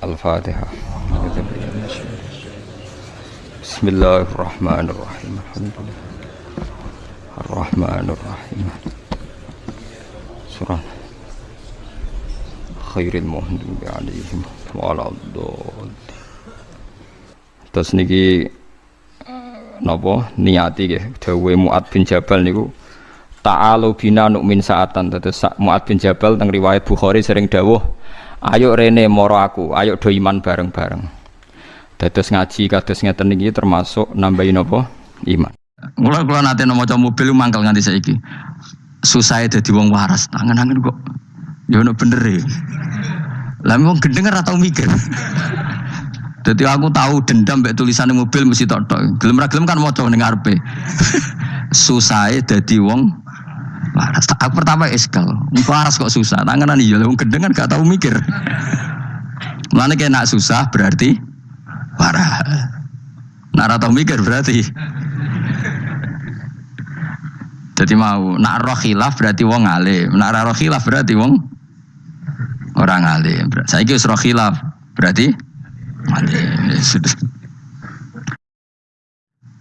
Al-Fatihah. Bismillahirrahmanirrahim. Alhamdulillah. Ar-Rahmanir-Rahim. Surah Khairil Maghdubi 'alaihim waladdallin. Terus niki napa niati nggih dawuhe Mu'adz bin Jabal niku ta'alu bina nu'min sa'atan. Terus Mu'adz bin Jabal teng riwayat Bukhari sering dawuh, ayo rene moro aku, ayo do iman bareng-bareng. Dados ngaji kados ngeten niki termasuk nambahi napa iman. Kula nate maca mobil mangkel nganti saiki. Susah dadi wong waras, tangan-tangan kok ya ono bener e. Lah wong gendeng ora tau mikir. Dadi aku tahu dendam mbek tulisane mobil mesti tok-tok. Gelem ra gelem kan maca ning ngarepe. Susah dadi wong waras. Aku pertama eskal. Waras kok susah. Tanganan iya wong gendeng kan gak tau mikir. Mulane kena susah berarti waras. Nek ora tau mikir berarti jadi mau nak roh khilaf berarti wong alim, nak roh khilaf berarti wong orang alim. Saiki wis roh khilaf berarti alim.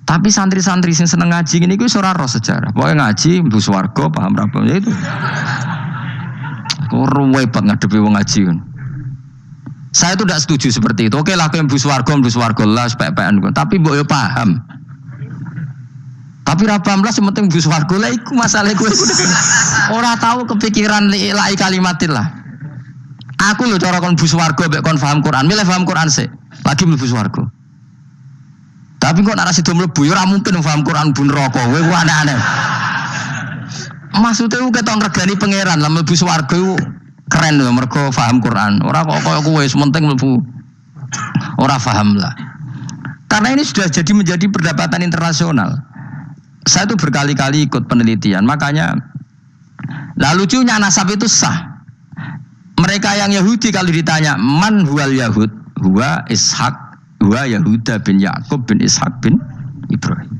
Tapi santri-santri sing seneng ngaji ngene iku wis ora roh sejarah. Pokoke ngaji mlebu swarga paham ra ya itu. Ruwet banget ngadepi wong ngaji. Saya itu tidak setuju seperti itu. Oke lah kowe mlebu swarga lah sepek-pekan. Tapi mbok yo paham. Tapi ra paham lah sementing mlebu swarga lah iku masalah kowe. Ora tahu kepikiran ilahi kalimatillah. Aku lho cara kon mlebu swarga mek kon paham Quran, milih paham Quran sik. Lagi mlebu swarga. Tapi kok nek sido mlebu ya ora mungkin paham Quran bu neraka. Kowe ku aneh-aneh. Maksudnya ku ketok ngregani pangeran lah mlebu swarga iku keren lho mergo paham Quran. Ora kok koyo kowe sementing mlebu ora paham lah. Karena ini sudah jadi menjadi perdebatan internasional. Saya tuh berkali-kali ikut penelitian, makanya lah lucunya nasab itu sah. Mereka yang Yahudi kalau ditanya man huwal Yahud, huwa Ishak, huwa Yahuda bin Yakub bin Ishak bin Ibrahim.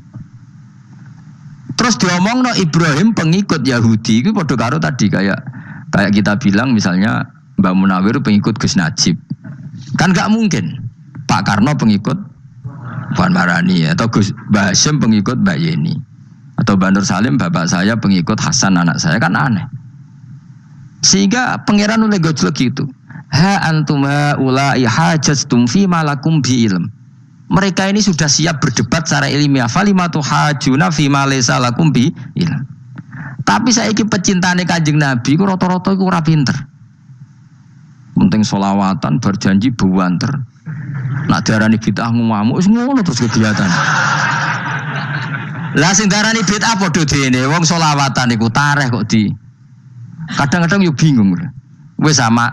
Terus diomong no Ibrahim pengikut Yahudi, itu podo karo tadi kayak kita bilang misalnya Mbak Munawir pengikut Gus Najib, kan nggak mungkin. Pak Karno pengikut Puan Marani atau Gus Mbah Hasyim pengikut Mbak Yeni. Atau Mbak Nur Salim bapak saya pengikut Hasan anak saya, kan aneh. Sehingga pangeran oleh gojlek gitu. Ha antum haula'i hajastum fi ma lakum bi ilm. Mereka ini sudah siap berdebat secara ilmiah. Falimatu hajuna fi ma laysa lakum bi ilm. Tapi saiki pecintane Kanjeng Nabi ku rata-rata iku ora pinter. Penting selawatan berjanji buanter. Nak diarani bid'ah ngamuk wis ngono terus kegiatan. Lah sing darani bid'ah padha dene wong selawatan iku tareh kok di. Kadang-kadang yo bingung. Wis sama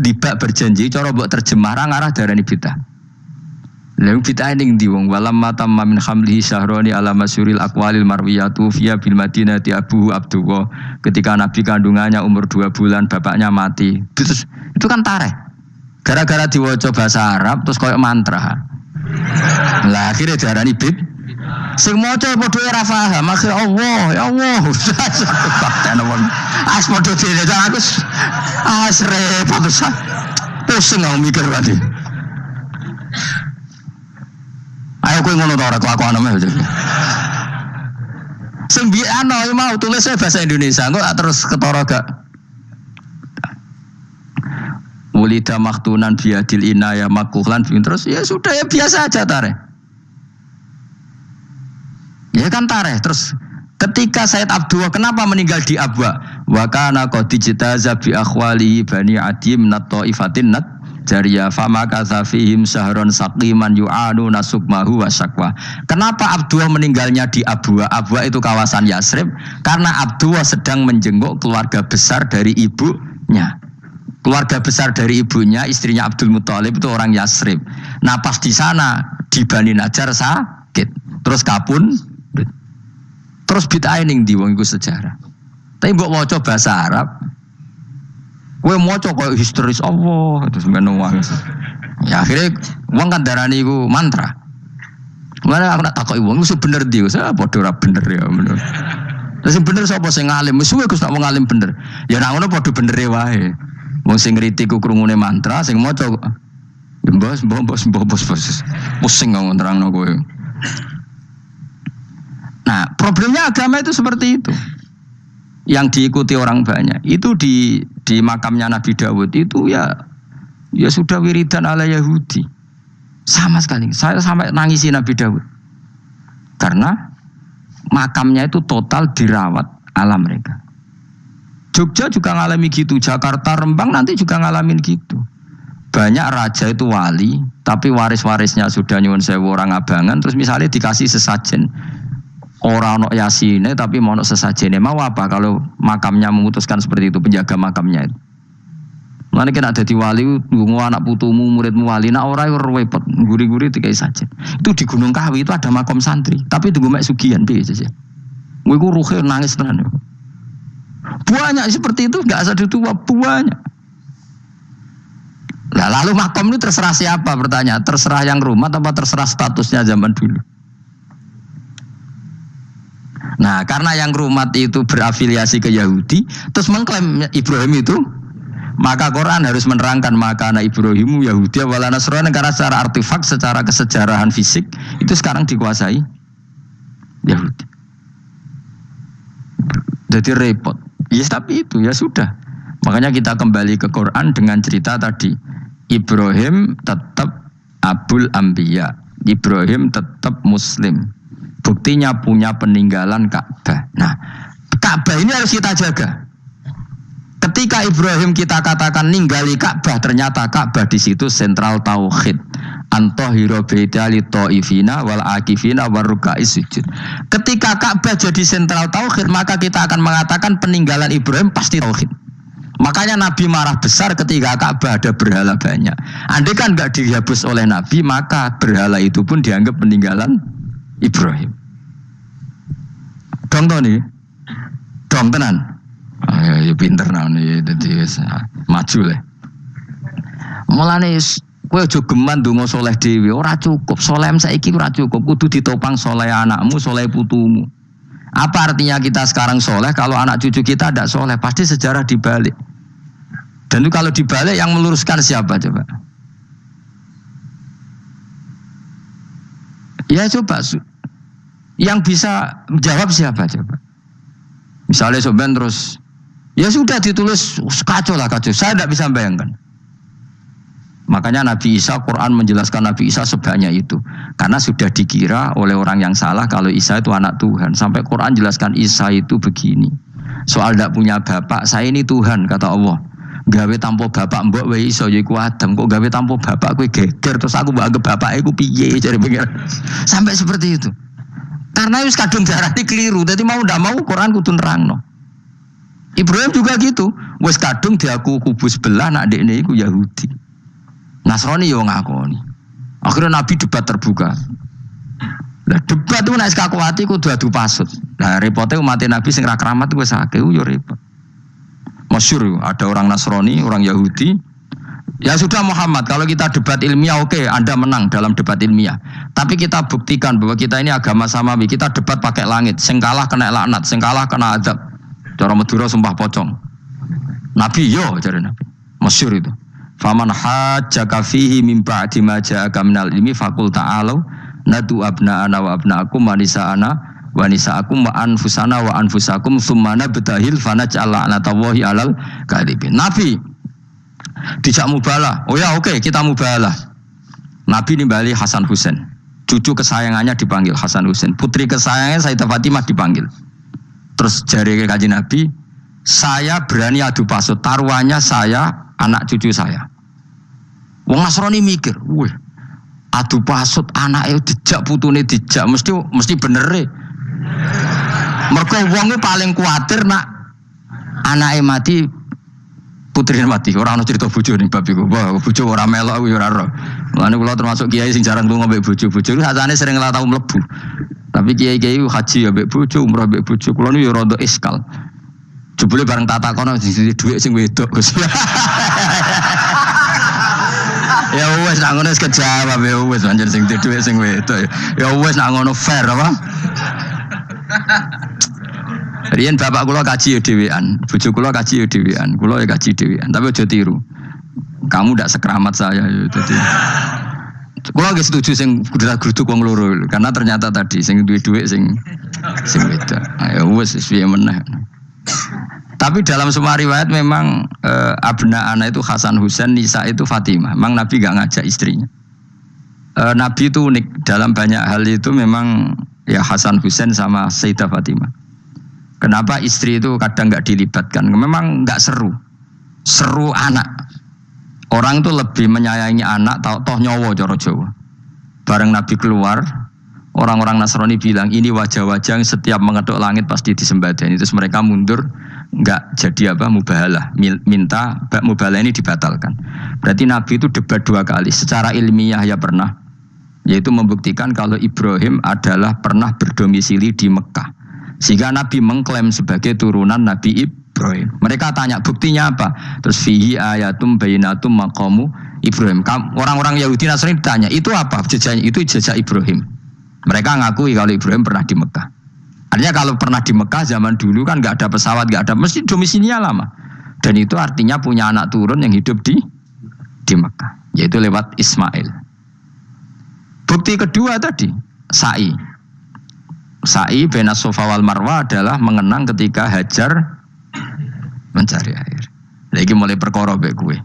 dibak berjanji cara mbok terjemah ra ngarah darani bid'ah. Lha bid'ah ning ndi wong walam matam min hamlihi syahrani ala masyuril aqwalil marwiyatu fiya bil madinati Abu Abdullah. Ketika Nabi kandungannya umur 2 bulan bapaknya mati. Terus itu kan tareh. Gara-gara diwaca bahasa Arab terus koyo mantra. Lah akhirnya diarani bid. Sing maca padha ora paham, akhir Allah, ya Allah. As padha dene aku repot susah. Pusing aku mikir tadi. Ayo kowe ngono ta ora kelakuan ae. Sing biano mau tulis bahasa Indonesia, kok terus ketara gak. Wulida maktunan biadil inaya makuhlan terus ya sudah ya biasa aja tareh. Ya kan tareh terus ketika Said Abdullah kenapa meninggal di Abwa? Wa kana qad ijtaza bi akhwalihi bani Adi min at-taifatin nat jariyah fama kazafihim sahron saqiman yu'anu nasukmahu wa syakwa. Kenapa Abdullah meninggalnya di Abwa? Abwa itu kawasan Yasrib karena Abdullah sedang menjenguk keluarga besar dari ibunya. Keluarga besar dari ibunya, istrinya Abdul Muthalib itu orang Yasrib. Nah pas di sana di Bani Najjar sakit, terus kapun, terus bid'ah ning ndi wong iku sejarah. Tapi mbok maca bahasa Arab, kowe maca koyo historis Allah terus ngono wae. Ya akhirnya wong kan darani iku mantra. Mana aku nak takoki wong iku bener ndi, saya padha ora bener ya menurut. Lah sing bener sapa sing ngalim? Wis suwe Gus tak wong ngalim bener. Ya nang ngono padha benere wae. Wong sing ngritik ku krungune mantra, sing maca Bos. Pusing ngomong terangno kowe. Nah, problemnya agama itu seperti itu. Yang diikuti orang banyak. Itu di makamnya Nabi Dawud itu ya sudah wiridan ala Yahudi. Sama sekali. Saya sampai nangisi Nabi Dawud. Karena makamnya itu total dirawat ala mereka. Jogja juga ngalami gitu, Jakarta, Rembang nanti juga ngalamin gitu. Banyak raja itu wali, tapi waris-warisnya sudah nyuwun sewu orang abangan, terus misalnya dikasih sesajen. Orang ono yasine tapi mau sesajene. Mau apa kalau makamnya memutuskan seperti itu, penjaga makamnya itu. Mana kena ada di wali, nunggu anak putumu, muridmu wali, nak orang itu repot, guri-guri tiga saja. Itu di Gunung Kawi itu ada makam santri, tapi tunggu mek sugihan biasa saja. Gue ruhe nangis tenan. Banyak seperti itu, nggak ada tua banyak. Nah, lalu makom ini terserah siapa bertanya? Terserah yang rumah atau terserah statusnya zaman dulu? Nah, karena yang rumah itu berafiliasi ke Yahudi, terus mengklaim Ibrahim itu, maka Quran harus menerangkan maka anak Ibrahimu Yahudi wala Nasrani, karena secara artefak, secara kesejarahan fisik itu sekarang dikuasai Yahudi. Jadi repot. Yes, tapi itu ya sudah. Makanya kita kembali ke Quran dengan cerita tadi. Ibrahim tetap Abul Anbiya. Ibrahim tetap Muslim. Buktinya punya peninggalan Ka'bah. Nah, Ka'bah ini harus kita jaga. Ketika Ibrahim kita katakan ninggali Ka'bah, ternyata Ka'bah di situ sentral tauhid. Antahira baita li taifina wal akifina waruka'is sujud. Ketika Ka'bah jadi sentral tauhid, maka kita akan mengatakan peninggalan Ibrahim pasti tauhid. Makanya Nabi marah besar ketika Ka'bah ada berhala banyak. Andai kan enggak dihapus oleh Nabi, maka berhala itu pun dianggap peninggalan Ibrahim. Dong to nih. Dong tenan. Ya pinter nih, dadi maju le. Mulane kowe aja geman ndonga saleh dhewe, ora cukup. Saleh saiki ora cukup, kudu ditopang saleh anakmu, saleh putumu. Apa artinya kita sekarang soleh kalau anak cucu kita tidak soleh? Pasti sejarah dibalik. Dan itu kalau dibalik yang meluruskan siapa coba? Ya coba. Yang bisa menjawab siapa coba? Misalnya soben terus, ya sudah ditulis kacau lah kacau. Saya tidak bisa bayangkan. Makanya Nabi Isa, Quran menjelaskan Nabi Isa sebanyak itu. Karena sudah dikira oleh orang yang salah kalau Isa itu anak Tuhan. Sampai Quran jelaskan Isa itu begini. Soal tidak punya bapak, saya ini Tuhan kata Allah. Gawe tanpa bapak mbok wae iso yaiku Adam. Kok gawe tanpa bapak kowe geger terus aku mbok anggap bapak iku piye jare pengen. Sampai seperti itu. Karena wis kadung darane keliru. Dadi mau ndak mau Quran kudu nerangno. Ibrahim juga gitu. Wis kadung diaku kubu sebelah nak dekne iku Yahudi. Nasrani yo ngakoni. Akhirnya Nabi debat terbuka. Lah debat itu nek kaku ati kudu adu pasut. Lah repote umat Nabi sing ra keramat wis akeh yo repot. Masyhur ada orang Nasrani, orang Yahudi. Ya sudah Muhammad, kalau kita debat ilmiah oke, Anda menang dalam debat ilmiah. Tapi kita buktikan bahwa kita ini agama samawi. Kita debat pakai langit, sing kalah kena laknat, sing kalah kena azab. Cara Madura sumpah pocong. Nabi yo jare Nabi. Masyhur itu. Faman hajjaka fihi min ba'di ma ja'aka minal ilmi faqul ta'alu nadu abna'ana wa abna'akum wa nisa'ana wa nisa'akum wa anfusana wa anfusakum tsumma nabtahil fanaj'al la'natallahi 'alal kadhibin. Nabi dijak mubalah. Oh ya oke, kita mubalah. Nabi nimbali Hasan Husain. Cucu kesayangannya dipanggil Hasan Husain. Putri kesayangannya Sayyidah Fatimah dipanggil. Terus jari ke Kanjeng Nabi, saya berani adu pasut, taruhannya saya anak cucu saya. Wong Nasrani mikir, wih, adu pasut anake dijak putune dijak mesti bener e. Mergo wonge paling kuwatir nak anake mati, putrine mati. Ora ono cerita bojo ning bab iku. Wah, bojo ora melok aku ya ora ro. Mulane kula termasuk kiai sing jarang lunga mbek bojo-bojo. Sakjane sering ora tau mlebu. Tapi kiai-kiai haji ya mbek bojo, umrah mbek bojo. Kula nu ya rada iskal. Jebule bareng tak takono sing dhuwit sing wedok Gus. Ya wis nak ngono wis kejawab ya wis anjen sing dhuwit sing wedok. Ya wis nak ngono fair apa? Riyen bapak kula kaji ya dhewean, bojo kula kaji ya dhewean, kula ya kaji dhewean, tapi aja tiru. kamu tidak sekeramat saya. Jadi, kalau nggak setuju sing geruduk wong loro, karena ternyata tadi sing duit sing beda. Ayo wes piye meneh. Tapi dalam semua riwayat memang abna ana itu Hasan Husain, Nisa itu Fatimah. Memang Nabi nggak ngajak istrinya. Nabi itu unik dalam banyak hal itu memang ya Hasan Husain sama Sayyidah Fatimah. Kenapa istri itu kadang nggak dilibatkan? Memang nggak seru anak. Orang itu lebih menyayangi anak, toh nyawa cara Jawa. Bareng Nabi keluar, orang-orang Nasrani bilang ini wajah-wajah yang setiap mengetuk langit pasti disembadani. Terus mereka mundur, nggak jadi mubahalah, minta mubahalah ini dibatalkan. Berarti Nabi itu debat 2 kali. Secara ilmiah ya pernah, yaitu membuktikan kalau Ibrahim adalah pernah berdomisili di Mekah. Sehingga Nabi mengklaim sebagai turunan Nabi Ibrahim. Mereka tanya buktinya apa? Terus fihi ayatum bainatum maqamu Ibrahim. Orang-orang Yahudi Nasrani ditanya, itu apa? Jejaknya itu jejak Ibrahim. Mereka ngakui kalau Ibrahim pernah di Mekah. Artinya kalau pernah di Mekah zaman dulu kan nggak ada pesawat, nggak ada, mesti domisilinya lama. Dan itu artinya punya anak turun yang hidup di Mekah, yaitu lewat Ismail. Bukti kedua tadi, sa'i baina Safa wal Marwah adalah mengenang ketika Hajar mencari air. Lagi mulai perkara mbek kowe.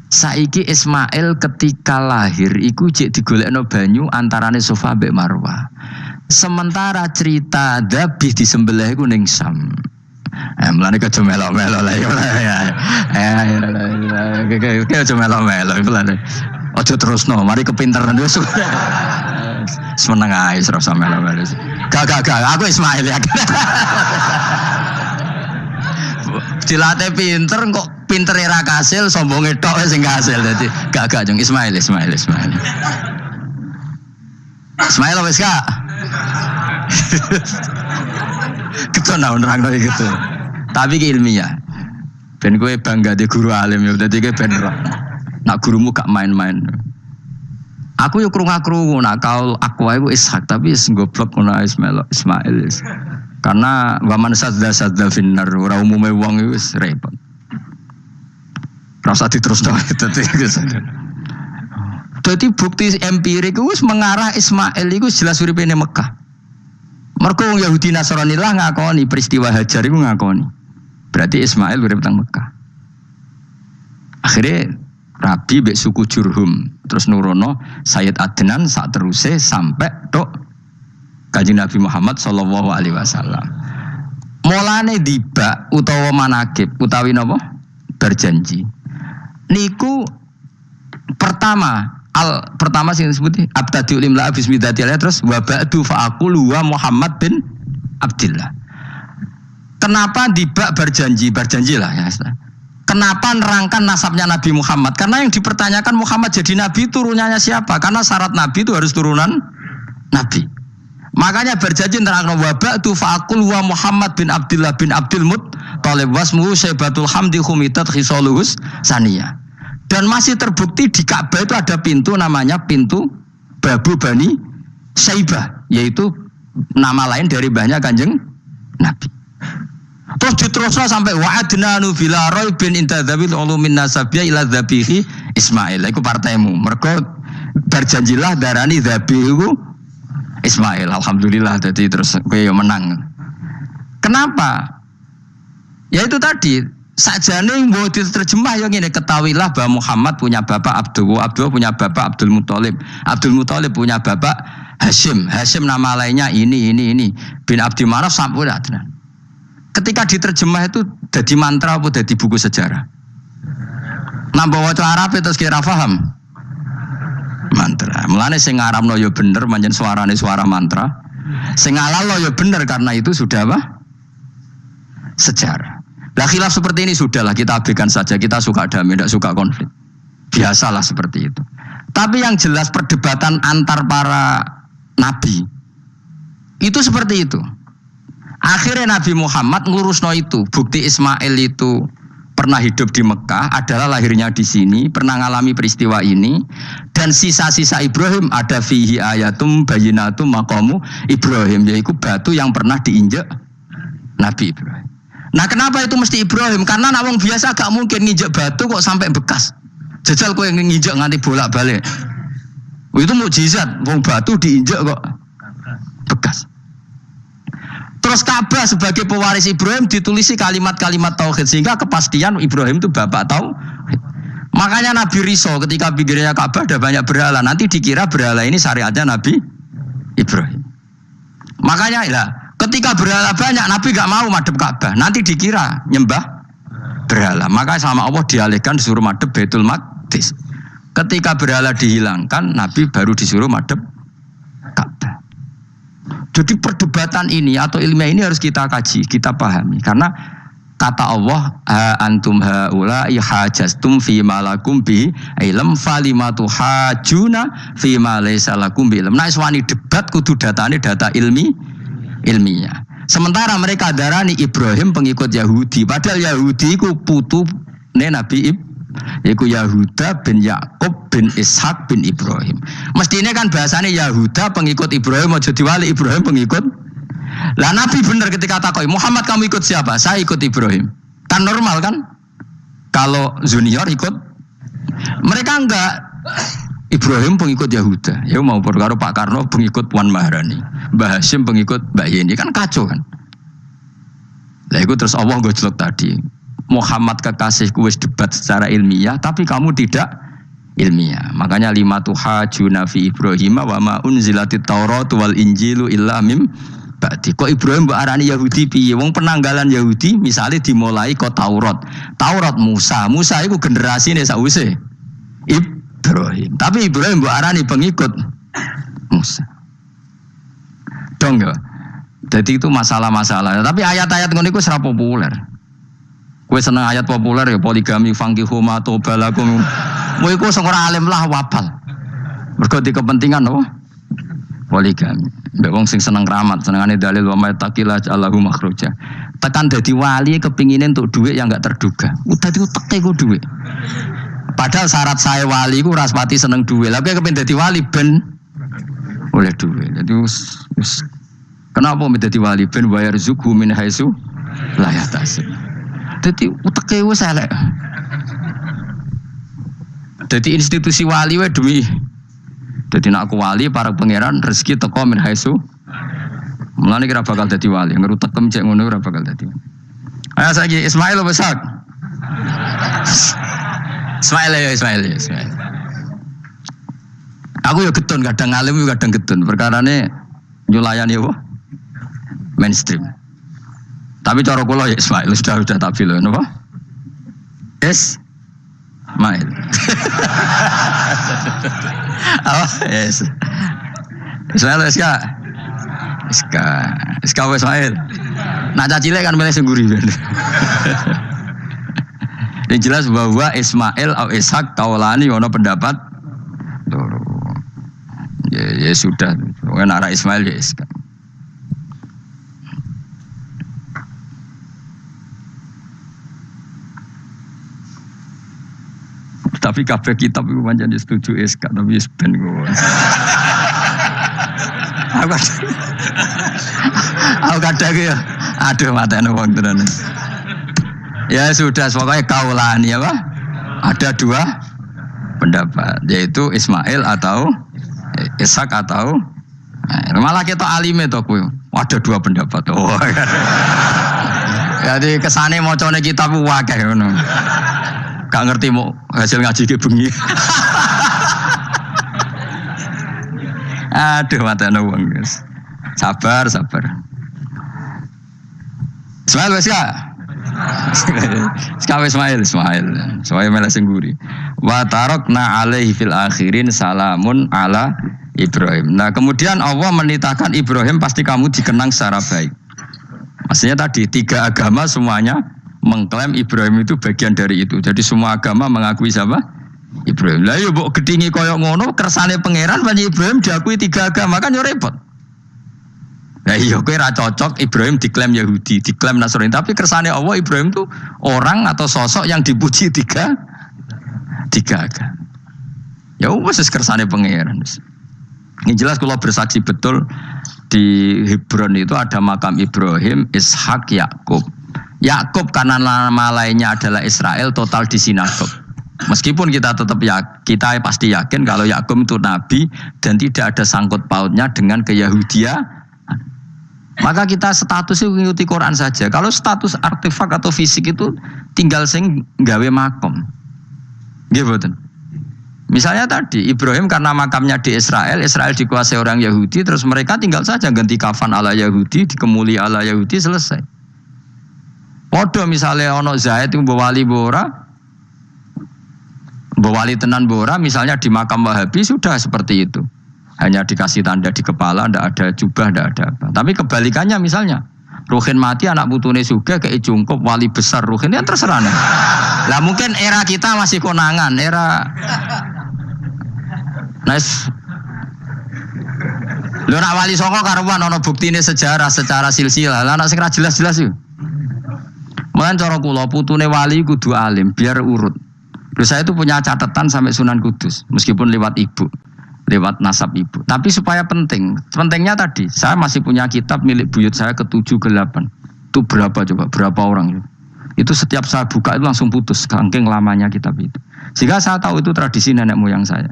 Saiki Ismail ketika lahir iku jek digolekno banyu antarane Safa mbek Marwah. Sementara cerita dzabih disembelih iku ning Sam. Mulane aja melok-melok lah ya. Aja melok-melok mulane. Aja terusno, mari kepinteran wis. Semeneng ae ora usah melok-melok. Gak aku Ismail ya. Dilatih pinter kok pinter ra kasil sombonge tok sing kasil dadi gak jeng Ismail. Ismail wis gak. Ketona nerangno gitu. Tapi ki ilmiah. Ben kowe bangga di guru alim ya dadi kowe ben roh. Nak gurumu gak main-main. Aku yo krungu-krungu nak kaul aku iku Ishak tapi wis goblok ngono Ismail. Karena waman sadda finnar ora umume wong iku wis repot. Rasa diterusno Jadi bukti empirik wis mengarah Ismail iku jelas uripe ning Mekah. Mergo wong Yahudi Nasrani lah ngakoni peristiwa Hajar iku ngakoni. Berarti Ismail urip teng Mekah. Akhirnya Rabi mbek suku Jurhum terus nurono Sayyid Adnan sak teruse sampai tok Kanjeng Nabi Muhammad sallallahu alaihi wasallam. Mulane dibak utawa manakib utawi napa? Berjanji. Niku pertama sing disebut abtadiul imla bismillah terus wa ba'du fa aqulu wa Muhammad bin Abdillah. Kenapa dibak berjanji lah ya. Kenapa nerangkan nasabnya Nabi Muhammad? Karena yang dipertanyakan Muhammad jadi Nabi turunannya siapa? Karena syarat Nabi itu harus turunan Nabi. Makanya berjanji nerangkan wabak tu fa'akul wa Muhammad bin Abdillah bin Abdul Muttalib wasmuhu Syaibatul Hamdi Khumitat Khisaluhus Saniyah. Dan masih terbukti di Ka'bah itu ada pintu namanya pintu Babu Bani Syaibah, yaitu nama lain dari banyak Kanjeng Nabi. Terus diterusnya sampai wa'adnanu bila roy bin intadzabil ulumin nasabiyah ila dzabihi Ismail. Itu partaimu. Mereka berjanjilah darani dzabihu Ismail. Alhamdulillah jadi terus kowe menang. Kenapa? Ya itu tadi sajane mbok diterjemah yang ini ketahuilah bahwa Muhammad punya bapak Abdullah punya bapak Abdul Muthalib punya bapak Hashim nama lainnya ini bin Abdi Manaf sampai Adnan. Ketika diterjemah itu jadi mantra apa jadi buku sejarah? Nambah waca Arab terus kira paham? Mantra. Mulane sing ngaramno ya bener pancen suarane suara mantra. Sing ngalalo ya bener karena itu sudah apa? Sejarah. Lah khilaf seperti ini sudahlah kita abaikan saja. Kita suka damai, tidak suka konflik. Biasalah seperti itu. Tapi yang jelas perdebatan antar para nabi itu seperti itu. Akhirnya Nabi Muhammad ngurusno itu. Bukti Ismail itu pernah hidup di Mekah, adalah lahirnya di sini, pernah ngalami peristiwa ini, dan sisa-sisa Ibrahim ada fihi ayatum bayinatum maqamu Ibrahim, yaitu batu yang pernah diinjak Nabi Ibrahim. Nah kenapa itu mesti Ibrahim? Karena nawang biasa gak mungkin nginjak batu kok sampai bekas. Jajal kowe nginjek nganti bolak-balik. Itu mukjizat, wong batu diinjek kok bekas. Terus Ka'bah sebagai pewaris Ibrahim ditulisi kalimat-kalimat tauhid sehingga kepastian Ibrahim itu bapak tauhid. Makanya Nabi Riso ketika pinggirnya Ka'bah ada banyak berhala, nanti dikira berhala ini syariatnya Nabi Ibrahim. Makanya lah, ketika berhala banyak Nabi gak mau madhep Ka'bah, nanti dikira nyembah berhala. Maka sama Allah dialihkan disuruh madhep Baitul Maqdis. Ketika berhala dihilangkan, Nabi baru disuruh madhep Ka'bah. Jadi perdebatan ini atau ilmiah ini harus kita kaji, kita pahami. Karena kata Allah, antum haula'i hajastum fima lakum bi ilm falimatu hajuna fima laysa lakum bi ilm. Nah, iswani debat kudu datane data ilmiah. Sementara mereka darani Ibrahim pengikut Yahudi, padahal Yahudi ku putune Nabi yaitu Yahuda bin Yakub bin Ishak bin Ibrahim. Mestinya kan bahasanya Yahuda pengikut Ibrahim, aja diwali Ibrahim pengikut. Lah Nabi benar ketika takoi Muhammad kamu ikut siapa? Saya ikut Ibrahim. Kan normal kan? Kalau junior ikut, mereka enggak. Ibrahim pengikut Yahuda. Ya mau karo Pak Karno pengikut Puan Maharani, Mbah Hasyim pengikut Mbak Yeni, kan kacau kan? Lah itu terus Allah gojlok tadi. Muhammad kekasihku wis debat secara ilmiah, tapi kamu tidak ilmiah. Makanya lima tuhajuna fi Ibrahim wa ma unzilatit Taurat wal Injilu illa mim ba'di. Kok Ibrahim mbok arani Yahudi piye? Wong penanggalan Yahudi misalnya dimulai kok Taurat. Taurat Musa iku generasine sakwise Ibrahim. Tapi Ibrahim mbok arani pengikut Musa. Dong ya. Jadi itu masalah-masalah. Tapi ayat-ayat ngono iku ora populer. Kowe seneng ayat populer ya poligami fangkihu ma tobalakum. Kowe iku sing ora alim lah wabal. Mergo di kepentingan apa? Poligami. Mbek wong sing seneng keramat, senengane dalil wa may taqila Allahu makhraja. Tekan dadi wali kepingine entuk dhuwit yang enggak terduga. Udah diuteke ku dhuwit. Padahal syarat saya wali ku ora pati seneng dhuwit. Lah kowe kepengin dadi wali ben oleh dhuwit. Jadi wis kenapa menjadi wali ben bayar zuku min haitsu la yahtasib. Jadi uteke wis elek. Jadi institusi wali wae duwi. Jadi nak aku wali para pangeran rezeki teko min haitsu. Mulane kira bakal dadi wali, ngerutekem cek ngono ora bakal dadi. Ayo saiki Ismail besak. Ismail. Aku ya getun kadang alim kadang getun. Perkarane nyulayani apa? Mainstream. Tapi cara kula ya Ismail sudah tak pilih napa? Ismail. Oh, yes. Ismail Iska Ismail. Nak cacile kan milih sengguri ben. Yang jelas bahwa Ismail atau Ishak kaulani ono pendapat loro. Ya sudah, pokoknya arah Ismail ya Ishak. Tapi kabeh kitab itu pancen setuju Ishak tapi ben kok. Aku kadang ya, aduh matane wong tenan. Ya sudah, pokoknya kaulani apa? Ada dua pendapat, yaitu Ismail atau Ishak atau malah kita alime to kowe. Ada dua pendapat. Oh. Jadi kesane macane kitab akeh ngono. Gak ngerti mau hasil ngaji ke bengi. Aduh matane wong guys. Sabar. Ismail wis ya. Sekawe Ismail. Soale malah sengguri. Wa tarakna alaihi fil akhirin salamun ala Ibrahim. Nah, kemudian Allah menitahkan Ibrahim pasti kamu dikenang secara baik. Maksudnya tadi tiga agama semuanya mengklaim Ibrahim itu bagian dari itu. Jadi semua agama mengakui siapa? Ibrahim. Lah yo mbok gedhingi koyo ngono kersane pangeran panjenengan Ibrahim diakui tiga agama kan yo repot. Lah iya kowe ra cocok Ibrahim diklaim Yahudi, diklaim Nasrani, tapi kersane Allah Ibrahim itu orang atau sosok yang dipuji tiga agama. Ya wis kersane pangeran. Ini jelas kalau bersaksi betul di Hebron itu ada makam Ibrahim, Ishak, Yakub. Yakub karena nama lainnya adalah Israel total di sinagog. Meskipun kita tetap kita pasti yakin kalau Yakub itu nabi dan tidak ada sangkut pautnya dengan keyahudian. Maka kita statusnya mengikuti Quran saja. Kalau status artefak atau fisik itu tinggal sing gawe makom. Nggih mboten. Misalnya tadi Ibrahim karena makamnya di Israel dikuasai orang Yahudi, terus mereka tinggal saja ganti kafan ala Yahudi, dikemuli ala Yahudi, selesai. Podo misalnya ono Zaid itu bawali bora, bawali tenan bora, misalnya di makam Wahabi sudah seperti itu. Hanya dikasih tanda di kepala, ndak ada jubah, ndak ada apa. Tapi kebalikannya misalnya, Ruhin mati anak putune juga kayak jungkup wali besar Ruhin, ya terserah nih. Lah mungkin era kita masih konangan, era nice. Lho nak wali songo karuan ono buktine sejarah secara silsilah. Lah nak sing ra jelas-jelas yo. Mulan cara kula putune wali kudu alim biar urut. Terus saya itu punya catatan sampai Sunan Kudus meskipun lewat ibu, lewat nasab ibu. Tapi supaya penting. Pentingnya tadi, saya masih punya kitab milik buyut saya ke-7 ke-8. Itu berapa coba? Berapa orang? Itu setiap saya buka itu langsung putus saking lamanya kitab itu. Sehingga saya tahu itu tradisi nenek moyang saya.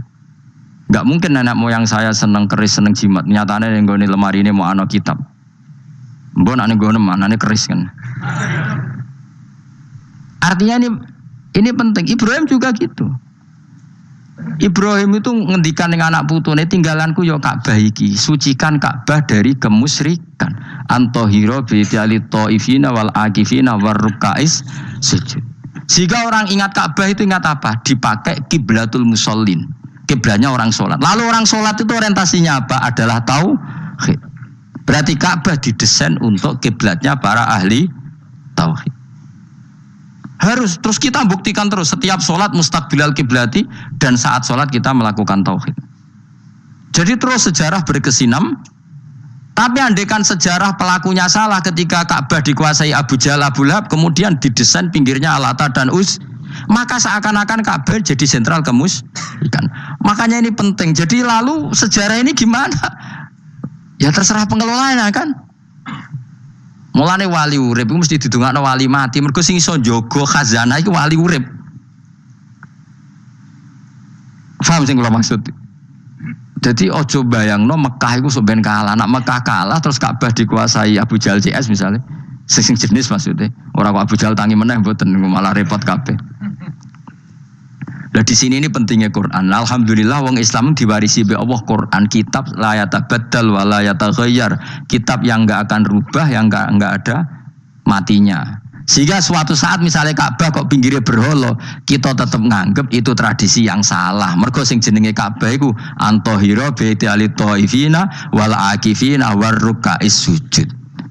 Enggak mungkin nenek moyang saya seneng keris, seneng jimat. Nyatanya yang nggone lemari ini mau ana kitab. Mbon ane nggone manane keris kan. Artinya ini penting. Ibrahim juga gitu. Ibrahim itu ngendikan dengan anak putune tinggalanku yo Ka'bah iki, sucikan Ka'bah dari kemusyrikan. Antohiro bidali taifina wal akifina warrukais sujud. Jika orang ingat Ka'bah itu ingat apa? Dipakai kiblatul musallin. Kiblatnya orang sholat. Lalu orang sholat itu orientasinya apa? Adalah tauhid. Berarti Ka'bah didesain untuk kiblatnya para ahli tauhid. Harus terus kita buktikan terus setiap sholat mustaqbilal kiblati dan saat sholat kita melakukan tauhid. Jadi terus sejarah berkesinam. Tapi andaikan sejarah pelakunya salah ketika Ka'bah dikuasai Abu Jahal Abu Lahab kemudian didesain pinggirnya Al-Lata dan Uz, maka seakan-akan Ka'bah jadi sentral kemusyrikan. Makanya ini penting. Jadi lalu sejarah ini gimana? Ya terserah pengelolanya kan. Mulane wali urip iku mesti didongakno wali mati. Mergo sing iso njaga khazanah iku wali urip. Paham sing kula maksud? Jadi ojo bayangno Mekah iku sok ben kalah. Nek Mekah kalah terus Ka'bah dikuasai Abu Jahal CS misalnya. Sing jenis maksudnya. Ora kok Abu Jahal tangi meneh mboten malah repot kabeh. Lah di sini ini pentingnya Quran. Alhamdulillah wong Islam diwarisi be Allah Quran, kitab la yatabaddal wa la yataghayyar. Kitab yang enggak akan rubah, yang enggak ada matinya. Sehingga suatu saat misalnya Ka'bah kok pinggirnya berhala, kita tetap nganggep itu tradisi yang salah. Mergo sing jenenge Ka'bah iku antohira baitali taifina wal akifina warrukais sujud.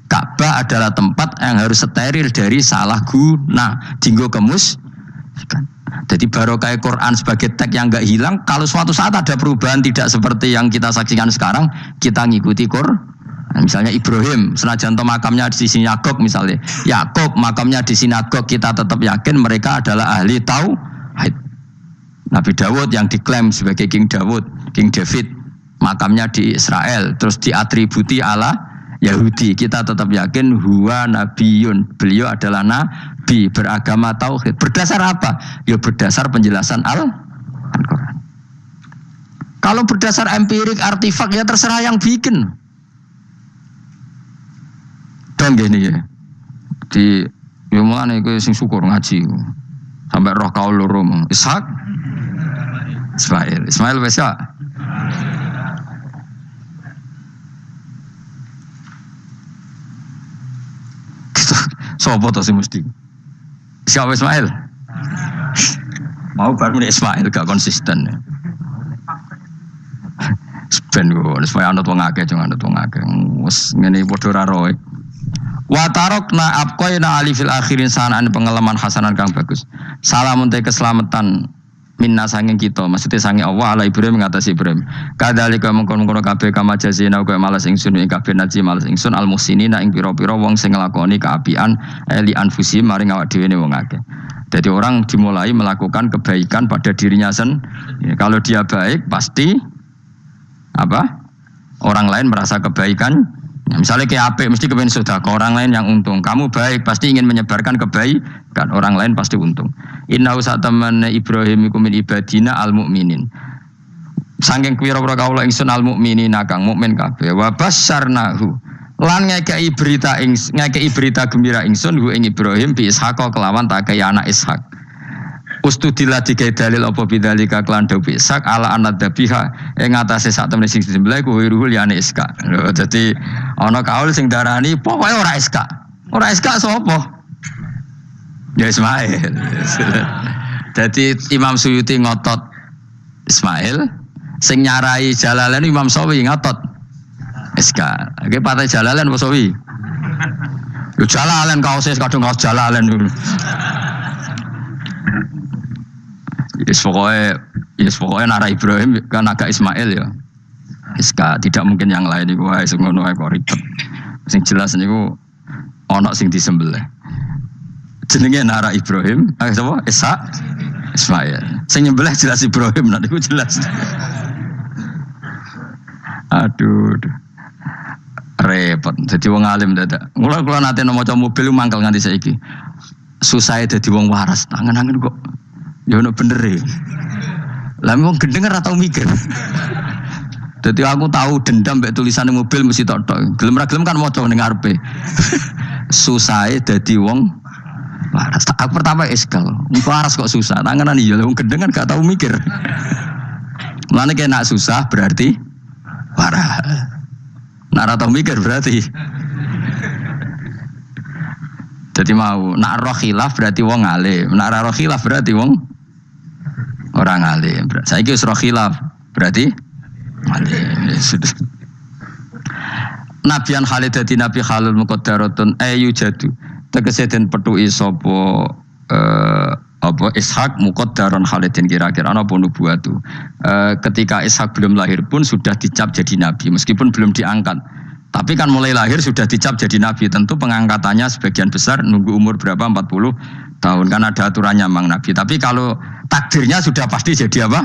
Ka'bah adalah tempat yang harus steril dari salah guna, dinggo kemusyrikan. Jadi barokah Quran sebagai teks yang enggak hilang. Kalau suatu saat ada perubahan tidak seperti yang kita saksikan sekarang, kita ngikuti Quran. Misalnya Ibrahim, senajan makamnya di sinagog misalnya, Yakub makamnya di sinagog, kita tetap yakin mereka adalah ahli tauhid. Nabi Dawud yang diklaim sebagai King David, makamnya di Israel, terus diatributi ala Yahudi, kita tetap yakin huwa nabiyun, beliau adalah nabi beragama tauhid. Berdasar apa? Ya berdasar penjelasan Al-Quran. Kalau berdasar empirik artifak ya terserah yang bikin. Dan gini ya, di mana itu sing syukur ngaji sampai roh kau loro Ishak, Ismail besok. Sopo to sing mesti. Siapa Ismail? Mau baru Ismail gak konsisten. Ben kok supaya anut wong akeh jangan anut wong akeh. Wes ngene padha ra roe. Wa tarokna abqaina ali fil akhirin sanaan pengalaman hasanan kang bagus. Salamun te keselamatan minna sanging kita, maksudnya sanging Allah ala Ibrahim ngatasi Ibrahim. Kadzalika mengkon-kono kabeh kama jazina kaya malas ingsun ing kabeh naji malas ingsun al muhsinina ing pira-pira wong sing nglakoni kaapian eli anfusi maring awak dhewe ne wong akeh. Jadi orang dimulai melakukan kebaikan pada dirinya sendiri. Kalau dia baik pasti apa? Orang lain merasa kebaikan Nah, misalnya kayak apik mesti kepengen sedekah, orang lain yang untung. Kamu baik pasti ingin menyebarkan kebaikan, orang lain pasti untung. Inna usatamana Ibrahim iku min ibadina al mukminin. Saking pira-pira kaula ingsun al mukminina kang mukmin kabeh. Wa basyarnahu. Lan ngekei berita gembira ingsun hu ing Ibrahim bi Ishaq kelawan takai anak Ishak. Ustudillah dikai dalil apa bidzalika kelan dawu Ishak ala anad dabiha ing atase sak temene sing disembelih ku wiruhul yani Ishak. Dadi ana kaul sing darani pokoke ora Ishak. Ora Ishak sapa? Ya Ismail. Dadi Imam Suyuti ngotot Ismail, sing nyarai Jalalain Imam Sawi ngotot Ishak. Oke patah Jalalain apa Sawi? Yo Jalalain kaose kadung kaos Jalalain dulu. Yes pokoknya Nara Ibrahim kan agak Ismail ya. Iska tidak mungkin yang lain iku wae sing ngono wae kok ribet. Sing jelas niku ana sing disembelih. Jenenge Nara Ibrahim, sapa? Ishak Ismail. Sing nyembelih jelas Ibrahim nanti niku jelas. Aduh. Repot. Dadi wong alim dadak. Kula nate maca mobil mangkel nganti saiki. Susah dadi wong waras. Tangan-tangan kok ya ono bener e. Lah wong gendeng ora tau mikir. Dadi aku tahu dendam mbek tulisane mobil mesti tok. Gelem ra gelem kan maca ning ngarepe. Susahe dadi wong waras. Aku pertama eskal. Wong waras kok susah. Tanganan iya wong gendeng kan gak tau mikir. Mulane kena susah berarti waras. Nek ora tau mikir berarti jadi mau nak roh khilaf berarti wong alim, nak roh khilaf berarti wong orang alim. Saiki wis roh khilaf berarti alim. Nabian Khalid dadi nabi halul muqaddaratun ayu jadu. Tegese den petuki sapa apa Ishak muqaddaron Khalidin kira-kira ana apa nubuwatu. Ketika Ishak belum lahir pun sudah dicap jadi nabi meskipun belum diangkat. Tapi kan mulai lahir sudah dicap jadi nabi. Tentu pengangkatannya sebagian besar nunggu umur berapa 40 tahun kan ada aturannya mang nabi. Tapi kalau takdirnya sudah pasti jadi apa?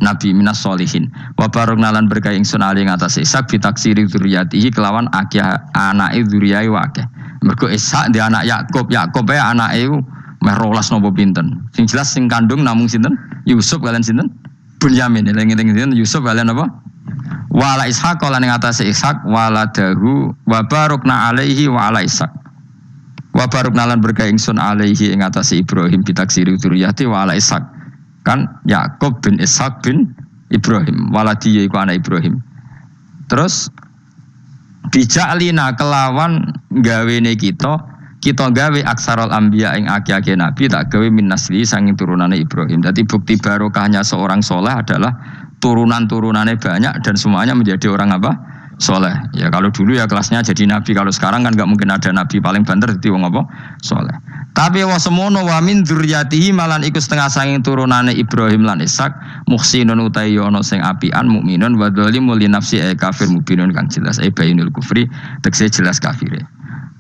Nabi minas solihin. Wa barokna lan berkah ingsun ali ngatas Ishak bitaksiri dzurriyyatihi kelawan akeh anake dzurriyyah wa akeh. Mergo Ishak di anak Yakub ae anake meh 12 napa pinten. Sing jelas sing kandung namung sinten? Yusuf kalian sinten? Bunyamin. Eling-eling sinten Yusuf kalian apa? Wala Ishaq lan ing atase Ishaq waladahu wa barokna alaihi wa ala Ishaq. Wa barokna lan berkah ingsun alaihi ing atase Ibrahim bitaksiri dzurriyyati wa ala Ishaq. Kan Yakub bin Ishaq bin Ibrahim waladi iku anak Ibrahim. Terus bija'lina kelawan gawene kita gawe aksarul anbiya ing akeh-akeh nabi tak gawe min nasli sanging turunane Ibrahim. Dadi bukti barokahnya seorang soleh adalah turunan-turunannya banyak dan semuanya menjadi orang apa? Soleh. Ya kalau dulu ya kelasnya jadi nabi, kalau sekarang kan nggak mungkin ada nabi paling banter jadi wong apa? Soleh. Tapi wa semono wa min dzurriyyatihi malan iku setengah saking turunane Ibrahim lan Ishak muhsinun utawi ana sing apian mukminun wa dzalimun li nafsi kafir mubinun kang jelas bainul kufri tekse jelas kafire.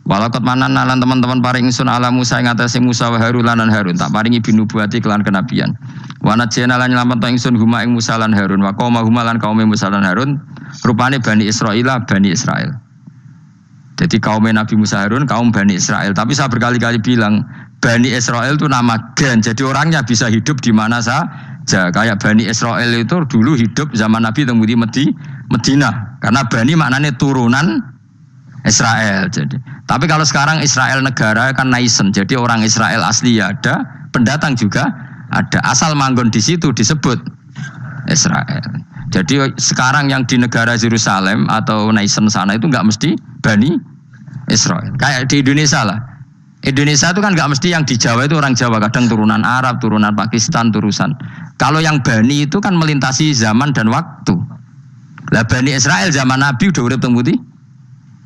Walakot manan lan teman-teman paring ingsun ala Musa ing atase Musa wa Harun lan Harun tak paringi binubuwati kelan kenabian. Wa najena lan nyelametno ingsun huma ing Musa lan Harun wa qauma huma lan kaum Musa lan Harun rupane Bani Israil. Jadi kaum Nabi Musa Harun kaum Bani Israel. Tapi saya berkali-kali bilang Bani Israel itu nama gen. Jadi orangnya bisa hidup di mana saja. Kayak Bani Israel itu dulu hidup zaman Nabi temudi Medina. Karena Bani maknanya turunan Israel. Jadi, tapi kalau sekarang Israel negara kan naisen, jadi orang Israel asli ya ada, pendatang juga ada. Asal manggon di situ disebut Israel. Jadi sekarang yang di negara Yerusalem atau naisen sana itu nggak mesti Bani Israel. Kayak di Indonesia lah. Indonesia itu kan nggak mesti yang di Jawa itu orang Jawa, kadang turunan Arab, turunan Pakistan, turunan. Kalau yang Bani itu kan melintasi zaman dan waktu. Lah Bani Israel zaman Nabi udah urip teng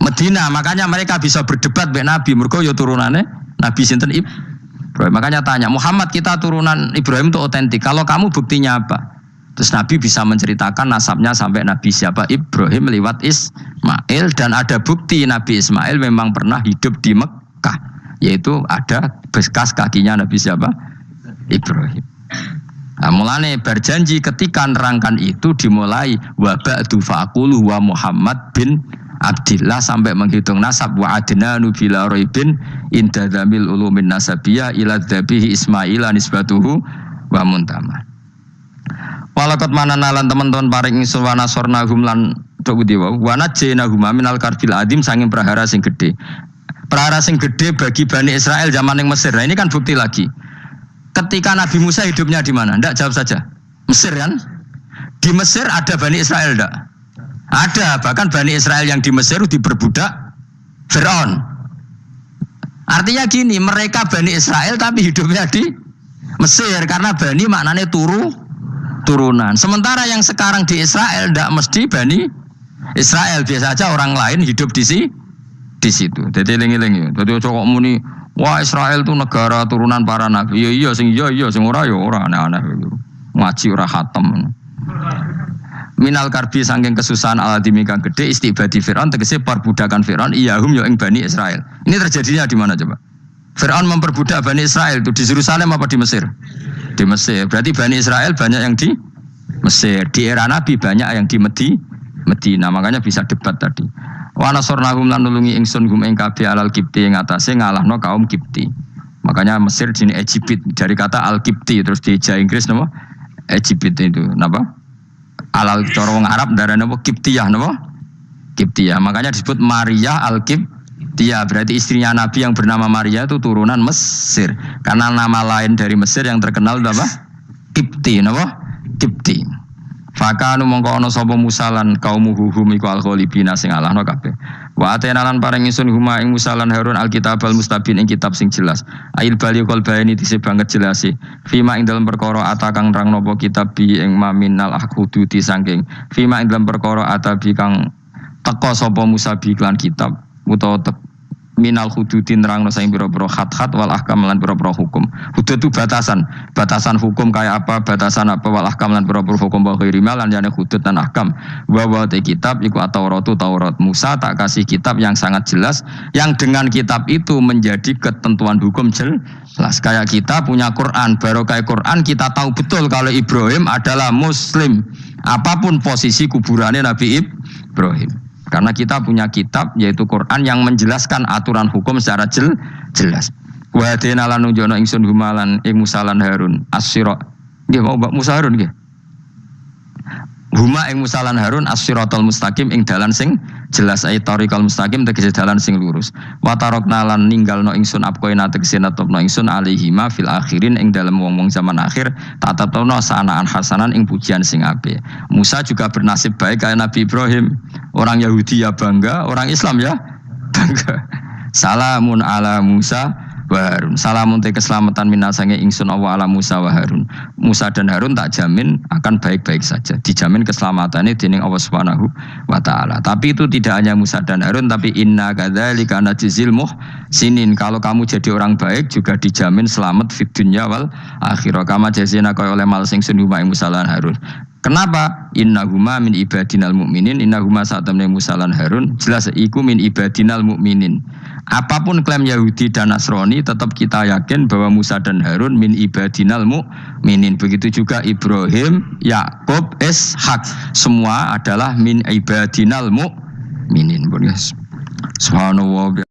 Medina, makanya mereka bisa berdebat dengan Nabi. Mergo ya turunannya Nabi sinten Ibrahim. Makanya tanya, Muhammad kita turunan Ibrahim itu otentik. Kalau kamu buktinya apa? Terus Nabi bisa menceritakan nasabnya sampai Nabi siapa? Ibrahim lewat Ismail. Dan ada bukti Nabi Ismail memang pernah hidup di Mekah. Yaitu ada bekas kakinya Nabi siapa? Ibrahim. Nah, mulane berjanji ketika nerangkan itu dimulai wa ba'du faqulu wa Muhammad bin Abdillah sampai menghitung nasab wa adnanu bila raibin inda dzamil ulumin nasabiyah ila dzabihi Ismaila nisbatuhu wa muntama. Walakot mananalan teman-teman paring ingsun wa nasornahum lan tok dewa wa najjaynahum minal karbil adim sanging prahara sing gedhe. Prahara sing gedhe bagi Bani Israel zaman yang Mesir. Nah, ini kan bukti lagi. Ketika Nabi Musa hidupnya di mana? Ndak, jawab saja. Mesir kan? Di Mesir ada Bani Israel ndak? Ada, bahkan Bani Israel yang di Mesir diperbudak Fir'aun. Artinya gini, mereka Bani Israel tapi hidupnya di Mesir karena Bani maknanya turunan. Sementara yang sekarang di Israel tidak mesti Bani Israel, biasa aja orang lain hidup di situ. Jadi lengi-lengi. Jadi cokok muni, wah Israel itu negara turunan para nabi. Iya sing ora ya ora aneh-aneh. Ngaji ora khatam. Minal karbi saking kesusahan aladimi kang gede istibadi Fir'aun tegese perbudakan Fir'aun iyahum yo ing Bani Israel. Ini terjadinya di mana coba? Fir'aun memperbudak Bani Israel itu di Yerusalem apa di Mesir? Di Mesir. Berarti Bani Israel banyak yang di Mesir. Di era Nabi banyak yang di Medina. Makanya bisa debat tadi. Wa nasornahum lan nulungi ingsun hum ing kabeh alal kipti ing atase ngalahno kaum Kipti. Makanya Mesir jenis Egypt dari kata al-Kipti terus di Inggris napa? Egypt itu napa? Alal cara wong Arab darane apa Kiptiyah napa? Kiptiyah. Makanya disebut Maria al-Kiptiyah. Berarti istrinya Nabi yang bernama Maria itu turunan Mesir. Karena nama lain dari Mesir yang terkenal itu apa? Kipti napa? Kipti. Fakanu mongko ana sapa Musa lan kaumuhu hum iku al-ghalibina sing alahno kabeh. Wa atena lan paring ingsun huma ing Musa lan Harun al-kitabal mustabin ing kitab sing jelas. Ail baliqul bayani dise banget jelase. Fima ing dalam perkara ata kang nerang napa kitab bi ing maminal ahududi saking. Fima ing dalam perkara ata bi kang teka sapa Musa bi iklan kitab utawa minal hududin nerangno saing pira-pira khat-khat wal ahkam lan pira-pira hukum. Hudud itu batasan hukum kayak apa, batasan apa wal ahkam lan pira-pira hukum wa ghairimal lan jane hudud dan ahkam. Wa te kitab iku Taurat Musa tak kasih kitab yang sangat jelas yang dengan kitab itu menjadi ketentuan hukum jelas. Kayak kita punya Quran, baru kayak Quran kita tahu betul kalau Ibrahim adalah muslim. Apapun posisi kuburannya Nabi Ibrahim. Karena kita punya kitab yaitu Quran yang menjelaskan aturan hukum secara jelas. Wa dina lan nunjukno ingsun humalan ing Musa lan Harun as-sirat. Nggih mau Mbak Musa Harun nggih. Huma ing Musa lan Harun as-siratal mustaqim ing dalan sing jelas ay tariqal mustaqim tegese dalan sing lurus. Wa tarokna lan ninggalno ingsun apkoina tegese netepno ingsun alihima fil akhirin ing dalem wong-wong zaman akhir tak tetepno sanaan hasanan ing pujian sing apik. Musa juga bernasib baik kayak Nabi Ibrahim. Orang Yahudi ya bangga, orang Islam ya bangga. Salamun ala Musa wa Harun. Salamun te keselamatan minasange ingsun Allah ala Musa wa Harun. Musa dan Harun tak jamin akan baik-baik saja. Dijamin keselamatannya dening Allah Subhanahu wa taala. Tapi itu tidak hanya Musa dan Harun tapi inna kadzalika najzil muhsinin. Kalau kamu jadi orang baik juga dijamin selamat fid dunya wal akhirah. Kama jazina kaya oleh mal sing sunuma Musa lan Harun. Kenapa? Innahuma min ibadinal mu'minin. Innahuma saat temne Musa lan Harun jelas iku min ibadinal mu'minin. Apapun klaim Yahudi dan Nasrani tetap kita yakin bahwa Musa dan Harun min ibadinal mu'minin. Begitu juga Ibrahim, Yakub, Ishak semua adalah min ibadinal mu'minin. Subhanallah.